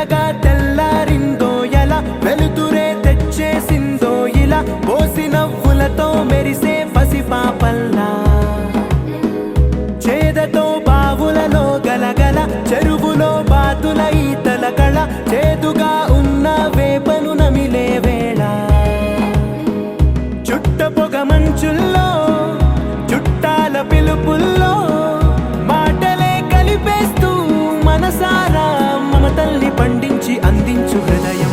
మెల్లగా తెల్లారిందో ఎలా వెలుతురే తెచ్చేసిందో ఇలా పోసి నవ్వులతో మెరిసే పసిపాపల్లా చేదతో బావులలో గలగల చెరువులో బాతుల ఈతల కళ చేదుగా ఉన్న వేపను నమిలే వేళ చుట్ట పొగ మంచుల్లో చుట్టాల పిలుపుల్లో మాటలే కలిపేస్తూ మనసారా మమతల్ని పండించి అందించు హృదయం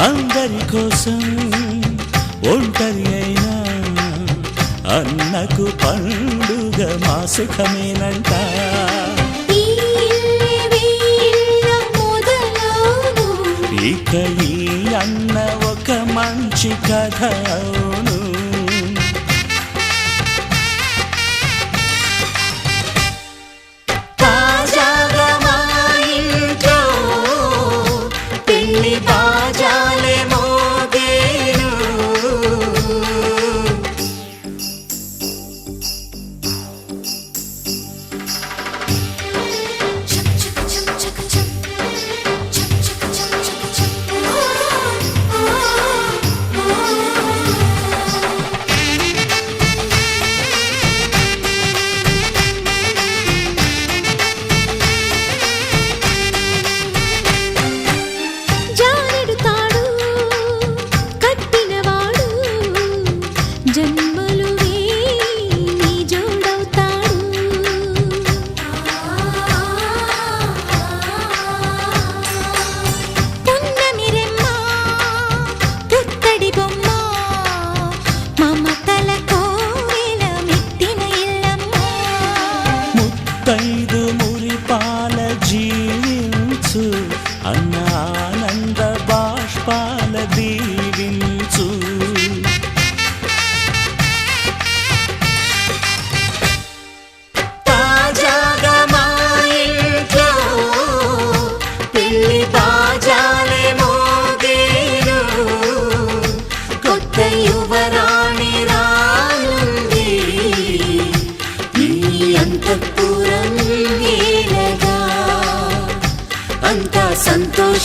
అందరి కోసం ఒంటరి అయినా అన్నకు పండుగ మా సుఖమేనంట. ఇక ఈ అన్న ఒక మంచి కథ అవును.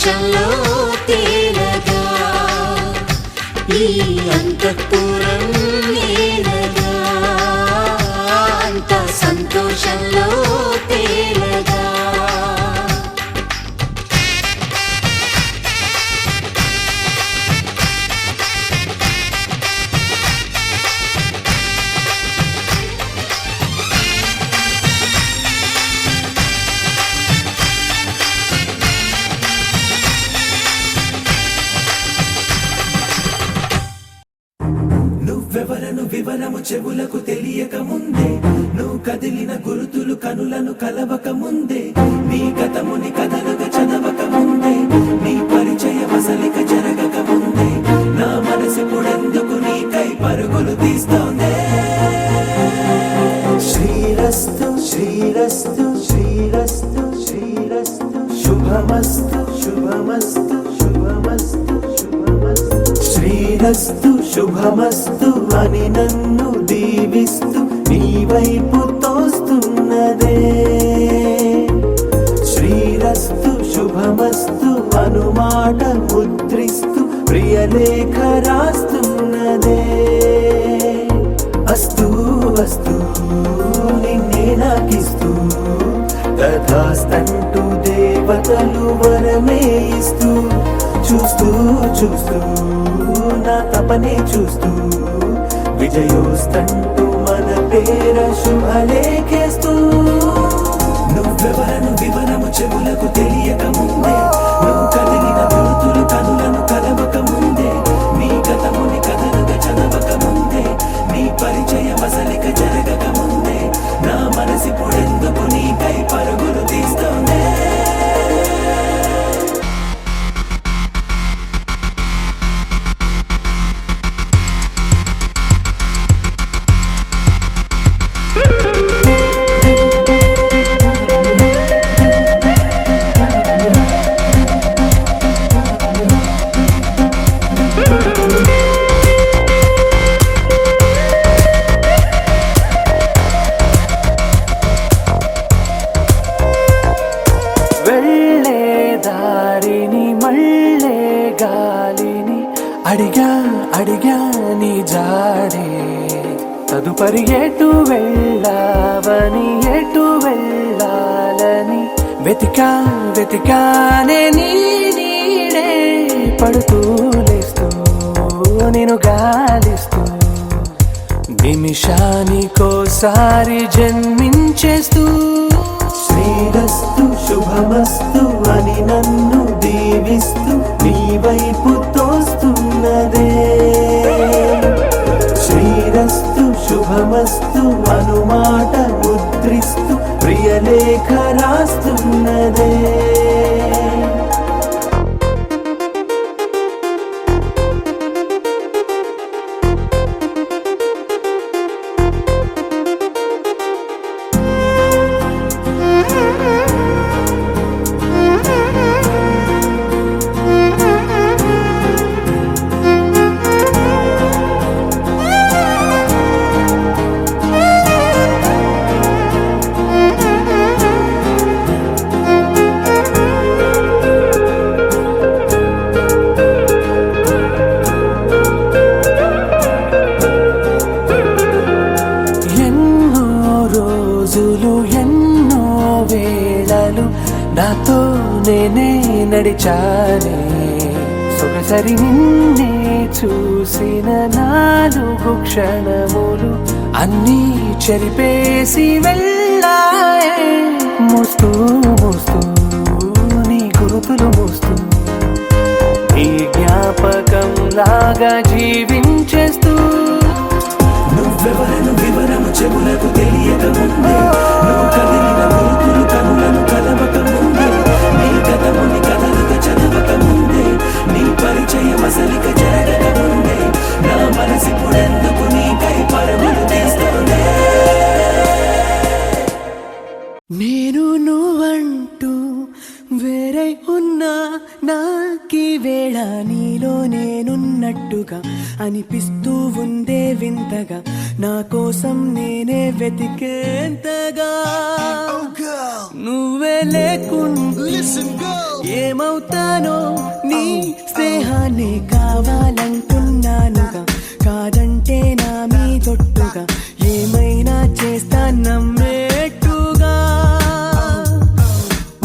సంతోషంలో తేలగా ఈ అంతఃపురం ఏలగా అంత సంతోషంలో తేలగా నువ్వెవరను వివరము చెవులకు తెలియక ముందే నువ్వు కదిలిన గురుతులు కనులను కలవక ముందే నీ గతముని కథలుగా చదవక ముందే నీ పరిచయ వసలిక జరగక ముందే నా మనసిపుడెందుకు నీకై పరుగులు తీస్తోందే శ్రీరస్తు శ్రీరస్తు శ్రీరస్తు శ్రీరస్తు శుభమస్తు శుభమస్తు శుభమస్తు శుభమస్తు శ్రీరస్తు శుభమస్తు అని నన్ను దీవిస్తూ నీ వైపు తోస్తున్నదే శ్రీరస్తు శుభమస్తు అనుమాట ముద్రిస్తూ ప్రియలేఖ రాస్తున్నదే అస్తు అస్తు నిన్నే నాకిస్తూ తథాస్తంటూ దేవతలు వరమే ఇస్తూ చూస్తూ చూస్తూ నా తపనే చూస్తూ విజయోస్తంటూ మన పేర శుభలేఖేస్తూ నువ్వెవరను వివరము చెవులకు తెలియక ముందే నువ్వు కదిలిన గురుతులు కనులను కలవక ముందే నీ గతముని కథలుగా చదవక ముందే నీ పరిచయ వసలిక జరగక ముందే నా మనసిపుడెందుకు నీకై పరుగులు తీస్తోందే అడిగా అడిగా నీ జాడే తదుపరి ఎటు వెళ్ళావని ఎటు వెళ్ళాలని వెతికా వెతికానే నీ నీడే పడుతూ లేస్తూ నేను గాలిస్తూ నిమిషానికోసారి జన్మించేస్తూ శ్రీరస్తు శుభమస్తు అని నన్ను దీవిస్తూ నీ వైపు తోస్తున్నదే శ్రీరస్తు శుభమస్తు అనుమాట ముద్రిస్తూ ప్రియలేఖ రాస్తున్నదే నాతో నేనే నడిచానే సొగసరి నిన్నే చూసిన 4 క్షణములు అన్నీ చెరిపేసి వెళ్ళాయే మోస్తూ మోస్తూ నీ గురుతులు మోస్తూ నీ జ్ఞాపకం లాగా జీవించేస్తూ నువ్వెవరను వివరము చెవులకు తెలియక ముందే నువ్వు కదిలిన గురుతులు కనులను కలవక ముందే నీ గతముని కథలుగా చదవక ముందే నీ పరిచయ వసలిక జరగక ముందే నా మనసిపుడెందుకు నీకై పరుగులు తీస్తోందే నేను నువ్వంటూ వేరే ఉన్నా నాకీ వేళ నీలో నేనున్నట్టు ఉన్నట్టుగా అనిపిస్తూ ఉందే వింతగా నా కోసం నేనే వెతికేంతగా నువ్వే లేకుండా ఏమవుతానో నీ స్నేహాన్ని కావాలంటున్నానుగా కాదంటే నా మీదొట్టుగా ఏమైనా చేస్తా నమ్మేట్టుగా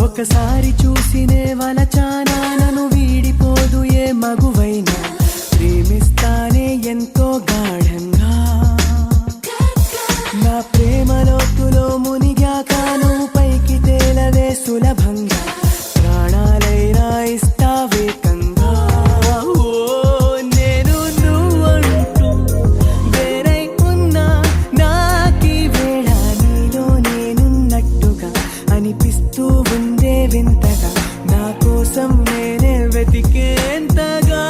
ఒకసారి చూసినే వలచానా నన్ను వీడిపోదు ఏ మగువైనా ప్రేమిస్తానే ఎంతో గాఢంగా నా ప్రేమ లోతులో మునిగాక నువ్వు పైకి తేలవే సులభంగా ప్రాణాలైనా ఇస్తావేకంగా ఓ నేను నువ్వంటూ వేరై ఉన్నా నాకీ వేళ నీలో నేనున్నట్టుగా అనిపిస్తూ ఉందే వింతగా నా కోసం నేనే వెతికేంతగా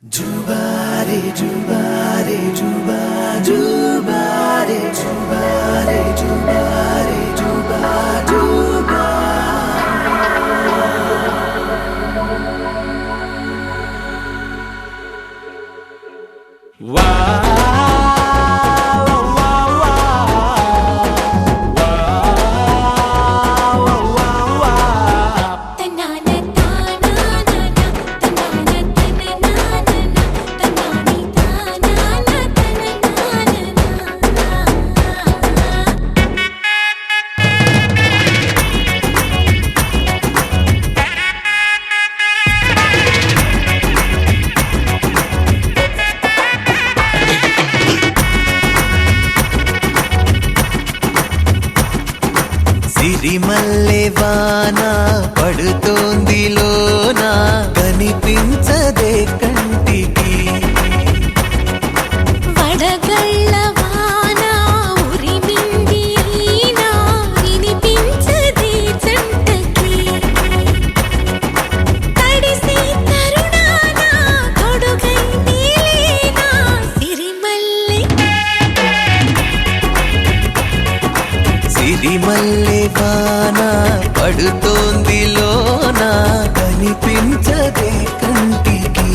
జుబారే జుబారే జుబా జుబారే జుబారే జుబారే జుబా జుబా తన్నాన తానానా తన్నాన తననానా తన్నాని తానానా సిరిమల్లె వాన పడుతోంది లోన కనిపించదే కంటికి వడగళ్ళ వాన ఉరిమింది ఈనా వినిపించదే జంటకి తడిసి తరుణాన తొడుగై నీలేనా సిరిమల్లె సిరిమల్లె వాన పడుతోంది లోన కనిపించదే కంటికి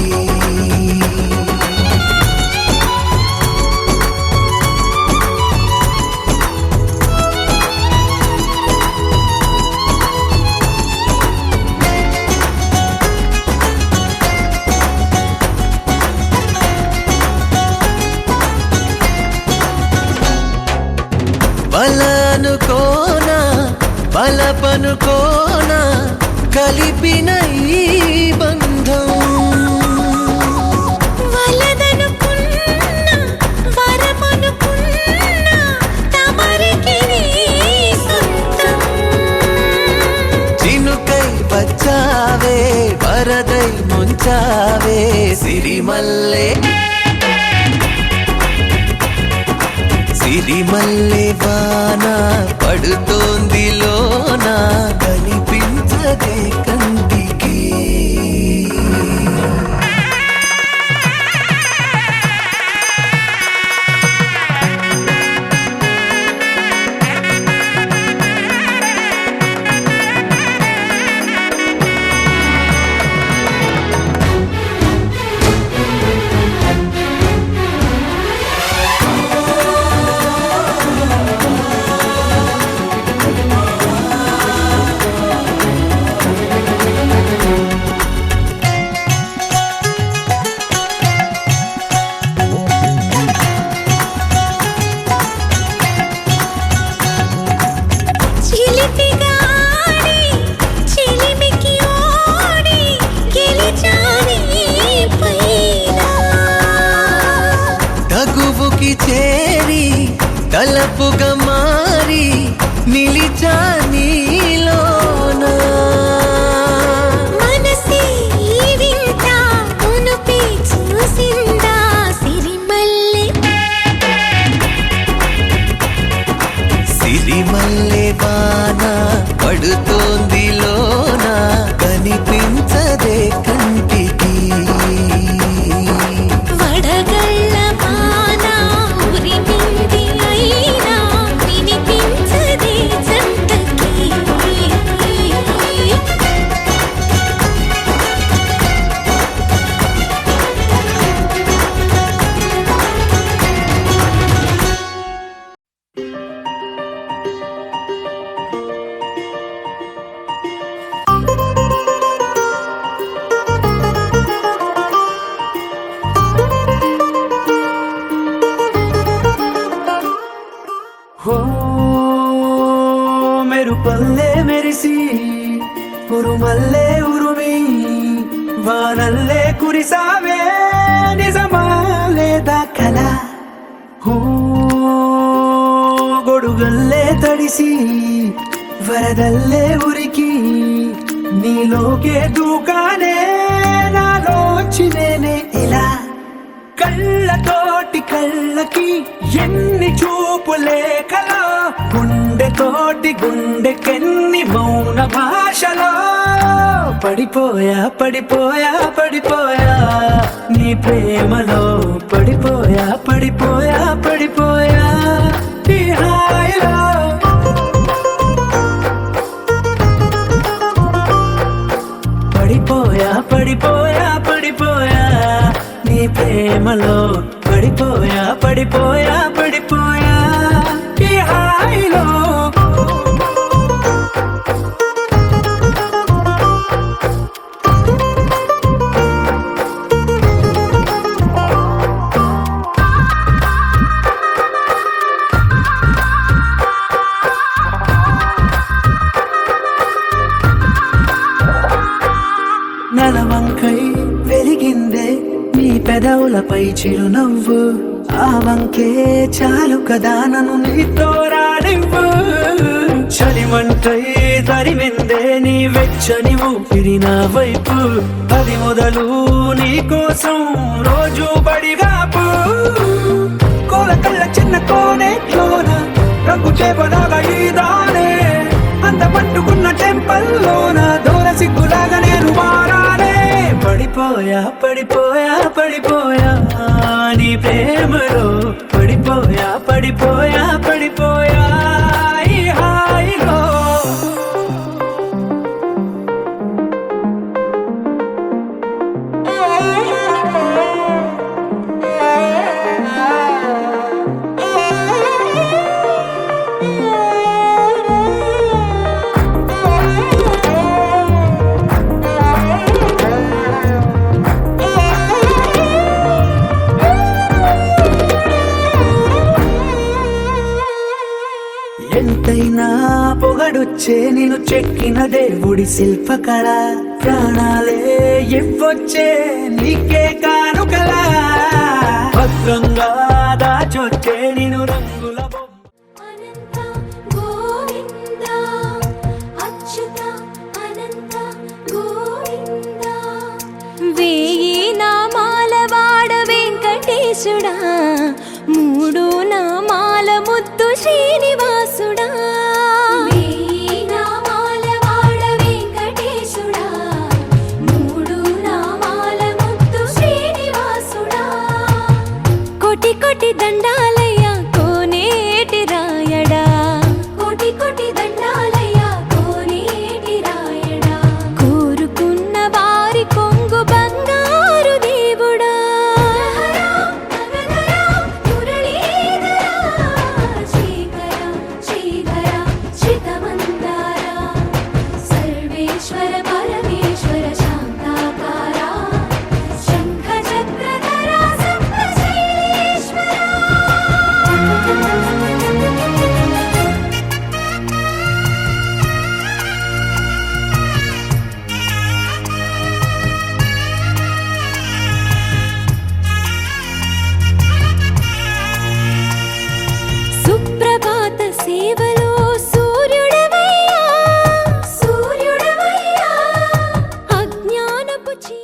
బలనుకోనా బలపనుకోనా కలిపిన ఈ బంధం వలదనుకున్నా వరమనుకున్నా తమరికి నీ సొంతం చినుకై వచ్చావే వరదై ముంచావే సిరిమల్లె సిరిమల్లె వాన పడుతోంది లోన కనిపించదే కంటికి చిలిపిగా ఆడి చిలిమికి ఓడి గెలిచాని పైన తగువుకి చేరి తలపుగా మారి నిలిచా నీలోన మనసే ఈ వింత మునుపే చూసిందా సిరిమల్లె సిరిమల్లె ఉరుమల్లే ఉరుమి వానల్లే కురిసావే నిజమా లేదా కల గొడుగల్లే తడిసి వరదల్లే ఉరికి నీలోకే దూకానే నాలోంచి నేనే ఇలా కళ్ళతోటి కళ్ళకి ఎన్ని చూపులే కలా గుండెతోటి గుండెకెన్ని మౌన భాషలో పడిపోయా పడిపోయా పడిపోయా నీ ప్రేమలో పడిపోయా పడిపోయా పడిపోయా ఈ హాయిలో పడిపోయా పడిపోయా పడిపోయా నీ ప్రేమలో పడిపోయా పడిపోయా పడిపోయా ఈ హాయిలో నలవంకై వెలిగిందే నీ పెదవులపై చిరునవ్వు ఆ వంకే చాలు కదా నన్ను నీతో రానివ్వు చలిమంటై తరిమిందే నీ వెచ్చని ఊపిరి నా వైపు అది మొదలు నీ కోసం రోజు బడిగాపు కోల కళ్ళ చిన్న కోనేట్లోన రంగు చేపలాగా ఈదానే అంత పట్టుకున్న టెంపల్లోన దూర సిగ్గులాగా నేను మారానే పడిపోయా పడిపోయా పడిపోయా నీ ప్రేమలో పడిపోయా పడిపోయా పడిపోయా ఈ హాయిలో ఎంతైనా పొగడొచ్చే నేను చెక్కిన దేవుడి శిల్పకళ ప్రాణాలే ఇవ్వొచ్చే నీకే కానుకలా భద్రంగా దాచొచ్చే నేను రంగుల అనంత గోవింద అచ్యుత అనంత గోవింద వేయి నామాల వాడ వెంకటేశుడా మూడు నామాల ముద్దు శ్రీనివాసుడా వేయి నామాల వాడ వెంకటేశుడా మూడు నామాల ముద్దు శ్రీనివాసుడా కోటి కోటి దండాలయ్యా కోనేటి రాయడా కోటి కోటి దండాలయ్యా కోనేటి రాయడా కోరుకున్న వారి కొంగు బంగారు దేవుడా శ్రీకర శ్రీధర శ్రితమందార సర్వేశ్వర పరమేశ్వర శాంతాకార శంఖ చక్రధర సప్తశైలేశ్వర సుప్రభాత సేవలో సూర్యుడవయ్యా సూర్యుడవయ్యా అజ్ఞానపు చీ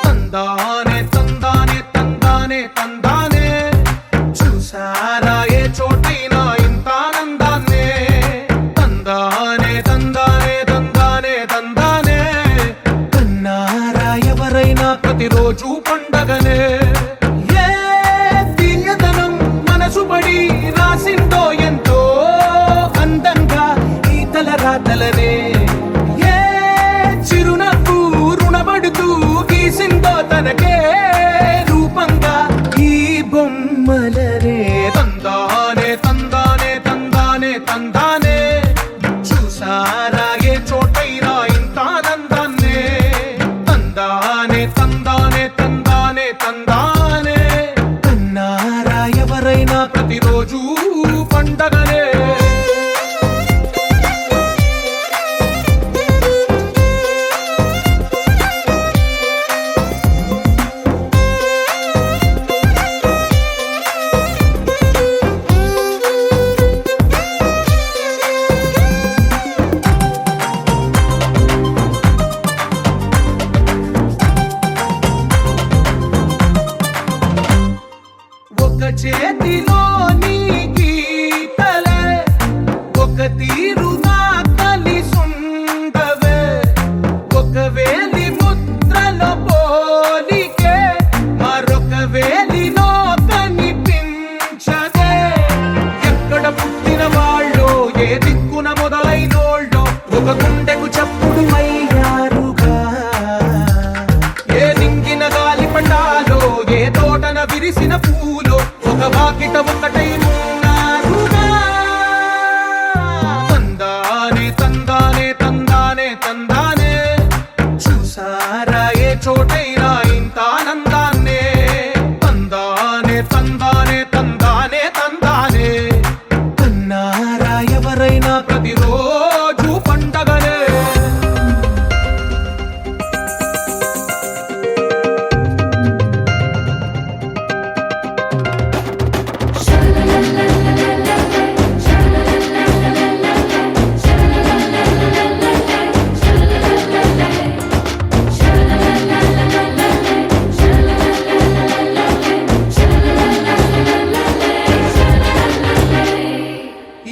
తందానే తందానే తందానే తందానే చూసారా ఏ చోటైనా ఇంత ఆనందాన్నే తందానే తందానే తందానే తందానే కన్నారా ఎవరైనా ప్రతిరోజు పండగనే ఏ తీయదనం మనసు పడి రాసిందో ఎంతో అందంగా ఈ తల రాతలనే ఏ చేతిలో నీ గీతలే ఒక తీరుగా కలిసుండవే ఒక వేలి ముద్రలో పోలికే మరొక వేలిలో కనిపించదే ఎక్కడ పుట్టిన వాళ్ళో ఏ దిక్కున మొదలైనోళ్ళో ఒక గుండెకు చప్పుడు అయ్యారుగా ఏ నింగిన గాలి పటాలో ఏ తోటన విరిసిన పూలో ఒక వాకిట ఒకటై ఉన్నారుగా తందానే తందానే తందానే తందానే చూసారా ఏ చోటైనా ఇంత ఆనందాన్నే తందానే తందానే తందానే తందానే కన్నారా ఎవరైనా ప్రతిరోజు పండగనే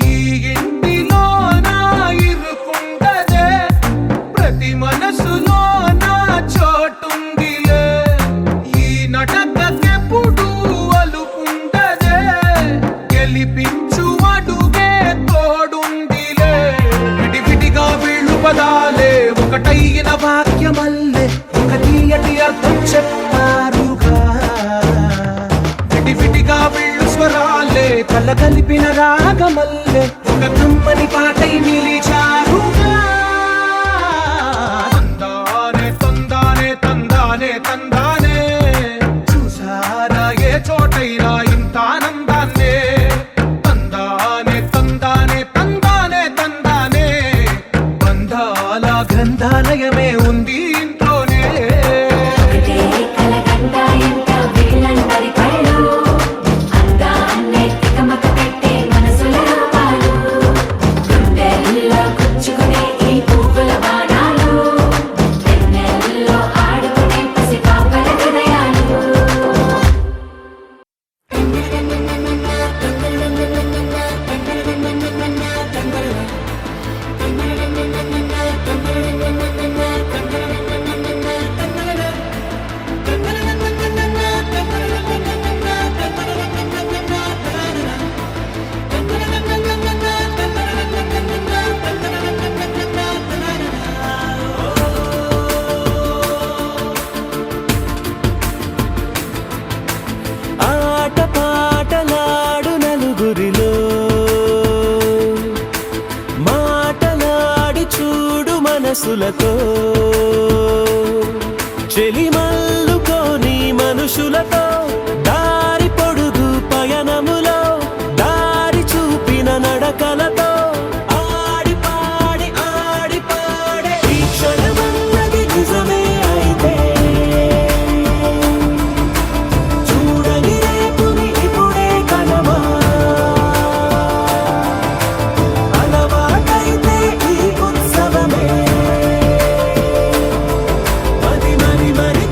ఈ ఇంటిలో నా ఇరుకుండదే ప్రతి మనసులో నా చోటుందిలే ఈ నటకెప్పుడు అలుకుండదే గెలిపించు అడుగే తోడుందిలే విడివిడిగా వీళ్ళు పదాలే ఒకటైన వాక్యమల్లే ఒక తీయటి అర్థం చెప్పారుగా విడివిడిగా వీళ్ళు స్వరాలే కల కలిపిన రాగమల్లే ఒక కమ్మని పాటై నిలిచారుగా తందానే తందానే తందానే తందానే చూసారా ఏ చోటైనా ఇంత ఆనందాన్నే తందానే తందానే తందానే తందానే బంధాల గ్రంథాలయమే ఉంది ఇంట్లోనే ఒకటే కలగంట ఎంత వీళ్ళందరి కళ్ళు అందాన్నే తికమక పెట్టే మనసుల రూపాలు గుండెల్లో గుచ్చుకునే ఈ పువ్వుల బాణాలు వెన్నెల్లో ఆడుకునే పసిపాపల హృదయాలు ఆట పాటలాడు నలుగురిలో మాటలాడి చూడు మనసులతో చెలిమల్లుకోని మనుషులతో దారి పొడుగు పయనములో దారి చూపిన నడకలతో ఆడి పాడే ఈ క్షణమన్నది నిజమే అయితే చూడని రేపుని ఇప్పుడే కనమా అలవాటైతే ఈ ఉత్సవమే మరి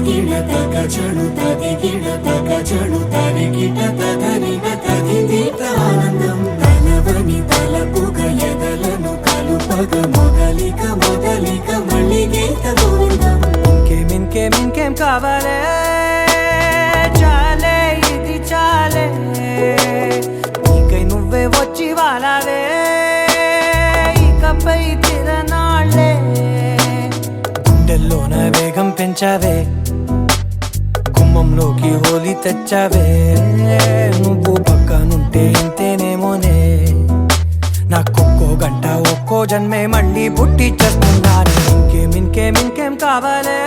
తదిగిడ తగ చడు తదిగిడ తగ చడు తరిగిట తదరిన తదిదీత ఆనందం తలవని తలపుగ ఎదలను కలుపగ మొదలిక మొదలిక మళ్ళీ గీత గోవిందం. ఇంకేం కావాలే చాలే ఇది చాలే నీకై నువ్వే వచ్చి వాలావే ఇకపై తిరనాళ్ళే గుండెల్లోన వేగం పెంచావే గుమ్మంలోకి హోలీ తెచ్చావే నువ్వు పక్కనుంటే ఇంతేనేమోనే నాకొక్కో గంట ఒక్కో జన్మే మళ్ళీ పుట్టి చేస్తున్నాను. ఇంకేం కావాలే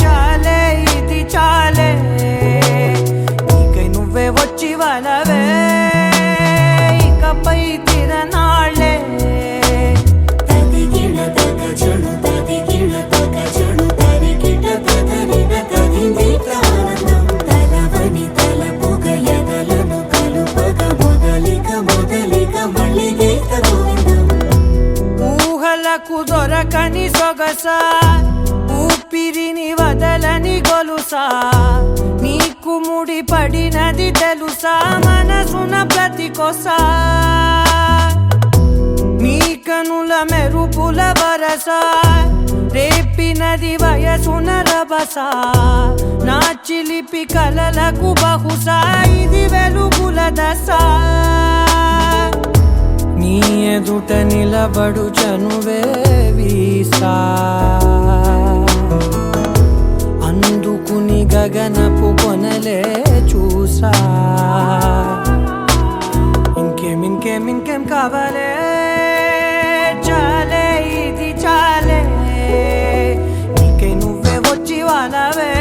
చాలే ఇది చాలే నీకై నువ్వే వచ్చి వాళ్ళవే ఇకపై తిరనాళ్ళే. తదిగిడ తగ చడు తదిగిడ తగ చడు తరిగిట తదరిన తదిదీత ఆనందం తలవని తలపుగ ఎదలను కలుపగ మొదలిక మొదలిక మళ్ళీ గీత గోవిందం. ఊహలకు దొరకని సొగసా ఊపిరిని వదలని గొలుసా నీకు ముడి పడినది తెలుసా మనసున ప్రతి కొసా నీ కనుల మెరుపుల వరస రేపినది వయసున రభస నా చిలిపి కలలకు బహుశా ఇది వెలుగుల దశ నీ ఎదుట నిలబడు చనువే వీసా అందుకుని గగనపు కొనలే చూసా. ఇంకేం కావాలే చాలే ఇది చాలే నీకై నువ్వే వచ్చి వాళ్ళవే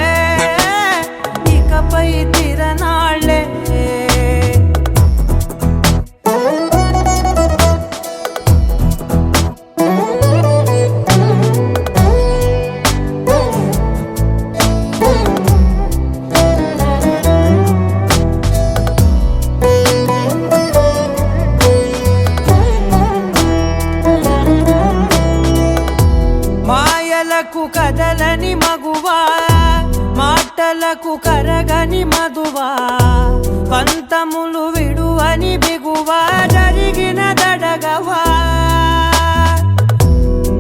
ఇకపై తిరనాళ్ళే. మాయలకు కదలని మగువా మాటలకు కరగని మధువా పంతములు విడువని బిగువా జరిగిన దడగవా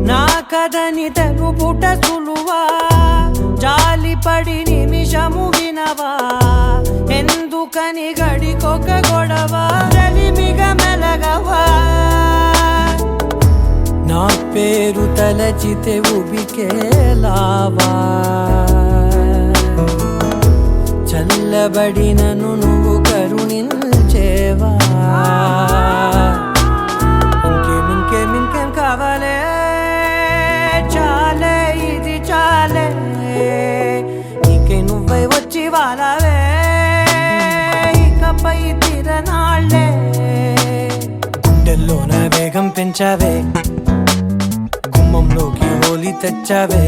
నా కథని తెలుపుట సులువా జాలిపడి నిమిషము వినవా ఎందుకని గడికొక గొడవ రలిమిగ మెలగవా నా పేరు తలచితే ఉబికేలావా చల్లబడినను నువ్వు కరుణించేవా. ఇంకేం కావాలే చాలే ఇది చాలే నీకై నువ్వై వచ్చి వాళ్ళవే ఇకపై తిరనాళ్ళే గుండెల్లోన వేగం పెంచావే గుమ్మంలోకి హోలీ తెచ్చావే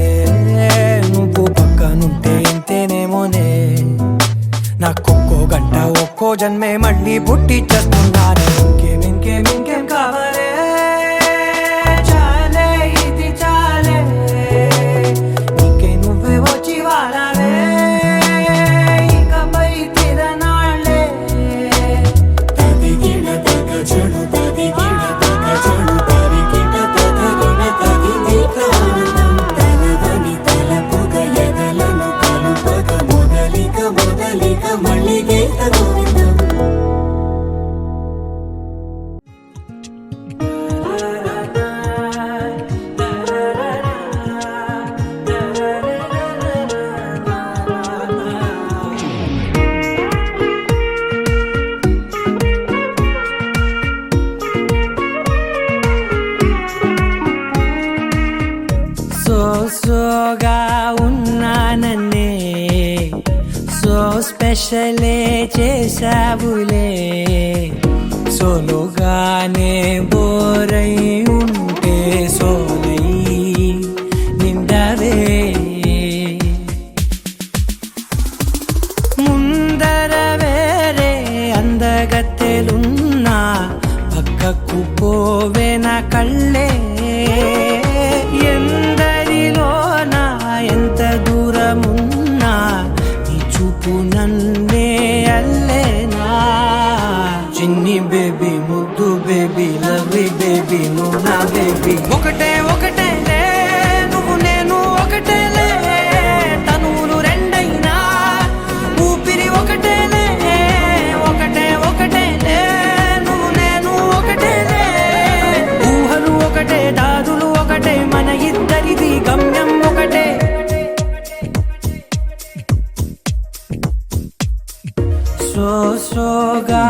నువ్వు పక్కనుంటే ఇంతేనేమోనే నాకొక్కో గంట ఒక్కో జన్మే మళ్ళీ పుట్టి చేస్తున్నాను. ఇంకేం కావాలే చాలే ఇది చాలే నీకై నువ్వే వచ్చి వాళ్ళవే ఇకపై తిరనాళ్ళే. తదిగిడ తగ చడు తదిగిడ తగ చడు తరిగిట తదరిన తదిదీత ఆనందం తలవని తలపుగ ఎదలను కలుపగ మొదలిక మొదలిక మళ్ళీ గీత గోవిందం. సోగా ఉన్నానన్నే సో స్పెషలే చేసావులే సోలోగానే బోరై ఉంటే సోలై నిండవే ముందర వేరే అందగత్తెలున్నా పక్కకు పోవే నా కళ్ళే ఎందరిలోనా ఎంత దూరం స్లోగా